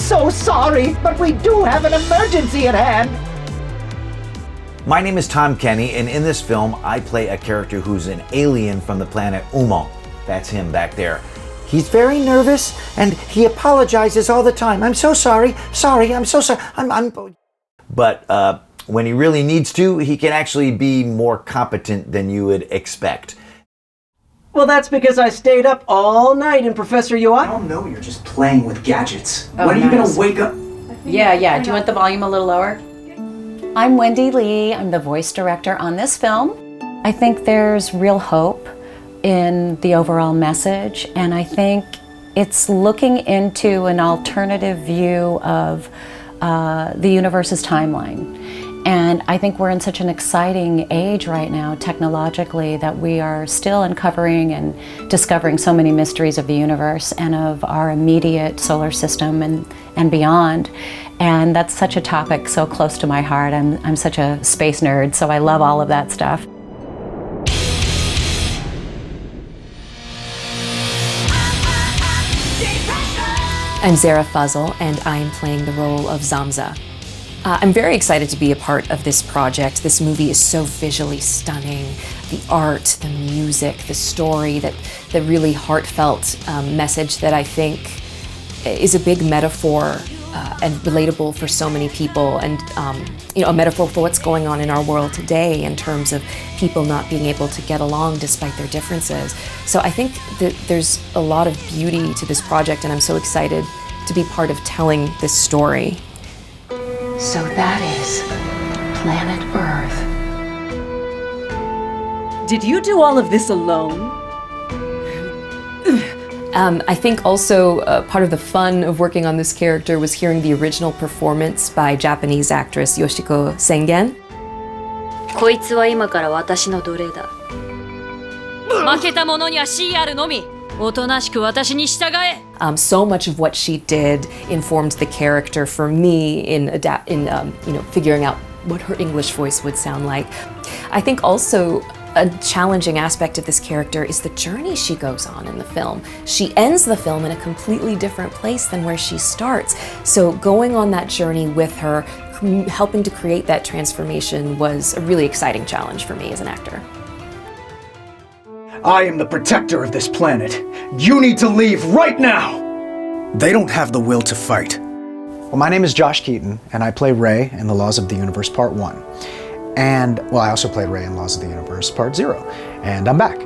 so sorry, but we do have an emergency at hand. My name is Tom Kenny, and in this film, I play a character who's an alien from the planet Ummit. That's him back there. He's very nervous, and he apologizes all the time. I'm so sorry, I'm so sorry, But when he really needs to, he can actually be more competent than you would expect. Well, that's because I stayed up all night in Professor Yui. Oh no, you're just playing with gadgets. When are you gonna wake up? Yeah. Do you want the volume a little lower? I'm Wendee Lee. I'm the voice director on this film. I think there's real hope in the overall message, and I think it's looking into an alternative view of the universe's timeline. And I think we're in such an exciting age right now, technologically, that we are still uncovering and discovering so many mysteries of the universe and of our immediate solar system and beyond. And that's such a topic so close to my heart. I'm such a space nerd, so I love all of that stuff. I'm Zehra Fazal, and I'm playing the role of Zamza. I'm very excited to be a part of this project. This movie is so visually stunning. The art, the music, the story, the really heartfelt message that I think is a big metaphor and relatable for so many people, and a metaphor for what's going on in our world today in terms of people not being able to get along despite their differences. So I think that there's a lot of beauty to this project, and I'm so excited to be part of telling this story. So that is planet Earth. Did you do all of this alone? I think also part of the fun of working on this character was hearing the original performance by Japanese actress Yoshiko Sengen. こいつは今から私の奴隷だ。負けた者には CR のみ。おとなしく私に従え。So much of what she did informed the character for me in figuring out what her English voice would sound like. I think also a challenging aspect of this character is the journey she goes on in the film. She ends the film in a completely different place than where she starts. So going on that journey with her, helping to create that transformation, was a really exciting challenge for me as an actor. I am the protector of this planet. You need to leave right now! They don't have the will to fight. Well, my name is Josh Keaton, and I play Ray in The Laws of the Universe Part 1. And, well, I also played Ray in Laws of the Universe Part 0, and I'm back.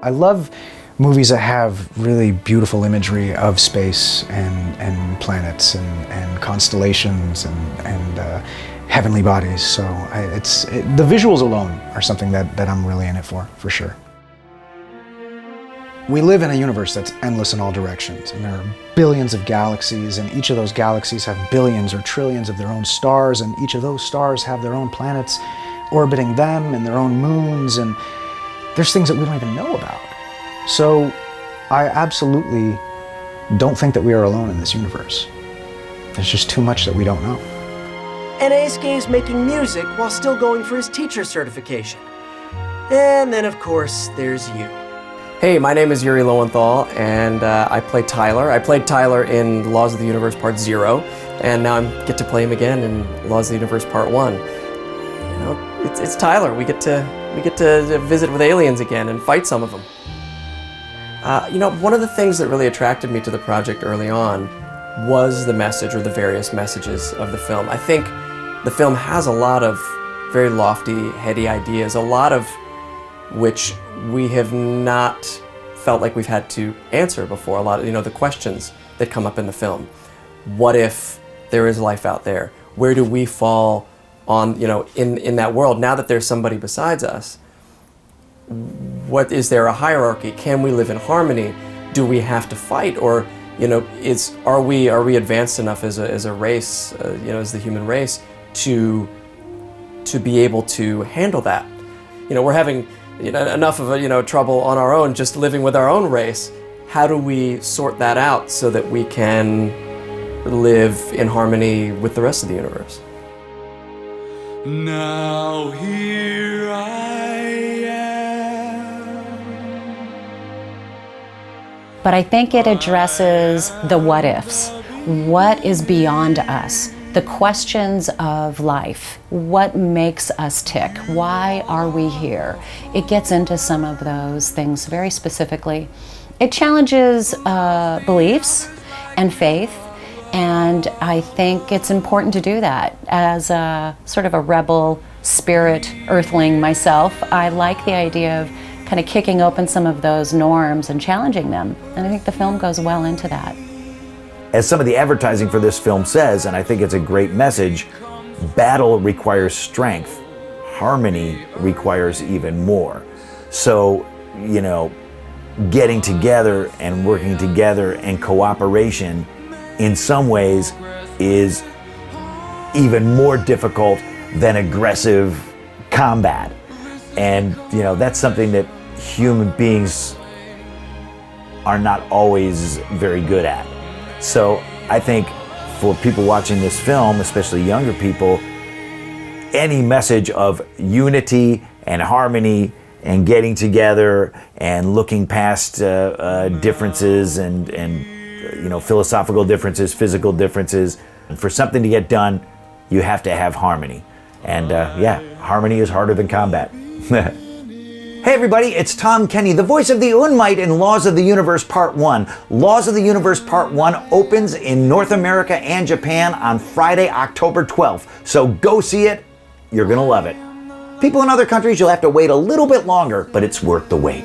I love movies that have really beautiful imagery of space and planets and constellations and heavenly bodies. So the visuals alone are something that I'm really in it for sure. We live in a universe that's endless in all directions, and there are billions of galaxies, and each of those galaxies have billions or trillions of their own stars, and each of those stars have their own planets orbiting them and their own moons, and there's things that we don't even know about. So I absolutely don't think that we are alone in this universe. There's just too much that we don't know. And Eisuke's making music while still going for his teacher certification. And then, of course, there's you. Hey, my name is Yuri Lowenthal, and I play Tyler. I played Tyler in Laws of the Universe Part 0, and now I get to play him again in Laws of the Universe Part 1. It's Tyler. We get to visit with aliens again and fight some of them. One of the things that really attracted me to the project early on was the message, or the various messages of the film. I think the film has a lot of very lofty, heady ideas, a lot of which we have not felt like we've had to answer before. A lot of, the questions that come up in the film. What if there is life out there? Where do we fall on, in that world? Now that there's somebody besides us, what is there a hierarchy? Can we live in harmony? Do we have to fight? Or, are we advanced enough as a race, as the human race, to be able to handle that? We're having enough of trouble on our own, just living with our own race. How do we sort that out so that we can live in harmony with the rest of the universe? Now here I am. But I think it addresses the what ifs. what is beyond us, the questions of life, what makes us tick, why are we here? It gets into some of those things very specifically. It challenges beliefs and faith, and I think it's important to do that. As a sort of a rebel spirit earthling myself, I like the idea of kind of kicking open some of those norms and challenging them, and I think the film goes well into that. As some of the advertising for this film says, and I think it's a great message, battle requires strength. Harmony requires even more. So, you know, getting together and working together and cooperation in some ways is even more difficult than aggressive combat. And, you know, that's something that human beings are not always very good at. So I think for people watching this film, especially younger people, any message of unity and harmony and getting together and looking past differences and you know, philosophical differences, physical differences, and for something to get done, you have to have harmony. And yeah, harmony is harder than combat. Hey everybody, it's Tom Kenny, the voice of the Ummit in Laws of the Universe Part 1. Laws of the Universe Part 1 opens in North America and Japan on Friday, October 12th. So go see it, you're gonna love it. People in other countries, you'll have to wait a little bit longer, but it's worth the wait.